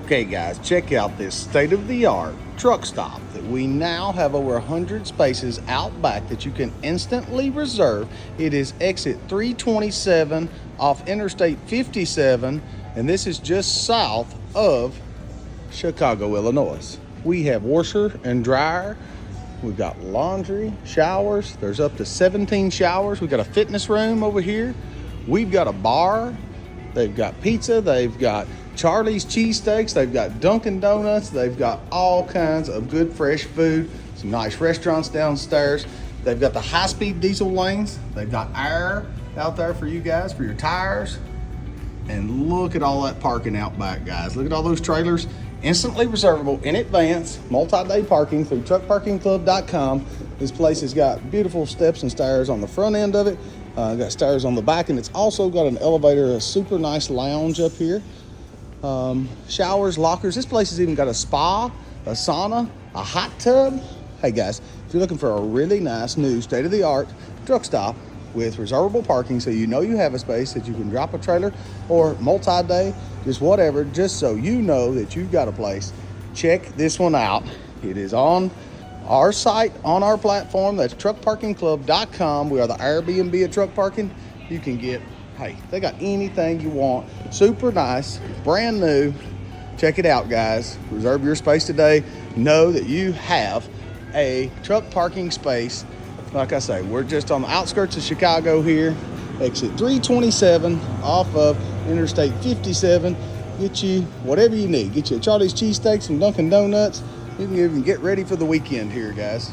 Okay guys, check out this state-of-the-art truck stop that we now have over 100 spaces out back that you can instantly reserve. It is exit 327 off Interstate 57, and this is just south of Chicago, Illinois. We have washer and dryer. We've got laundry, showers. There's up to 17 showers. We've got a fitness room over here. We've got a bar. They've got pizza. They've got Charlie's cheesesteaks. They've got Dunkin' Donuts. They've got all kinds of good fresh food. Some nice restaurants downstairs. They've got the high-speed diesel lanes. They've got air out there for you guys, for your tires. And look at all that parking out back, guys. Look at all those trailers. Instantly reservable in advance, multi-day parking through truckparkingclub.com. This place has got beautiful steps and stairs on the front end of it. Got stairs on the back, and it's also got an elevator, a super nice lounge up here. Showers, lockers. This place has even got a spa, a sauna, a hot tub. Hey guys, if you're looking for a really nice new state-of-the-art truck stop with reservable parking, so you know you have a space that you can drop a trailer or multi-day, just whatever, just so you know that you've got a place, check this one out. It is on our site, on our platform. That's truckparkingclub.com. We are the Airbnb of truck parking. You can get, hey, they got anything you want. Super nice, brand new. Check it out, guys. Reserve your space today. Know that you have a truck parking space. Like I say, we're just on the outskirts of Chicago here. Exit 327 off of Interstate 57. Get you whatever you need. Get you a Charlie's cheesesteak, some Dunkin' Donuts. You can even get ready for the weekend here, guys.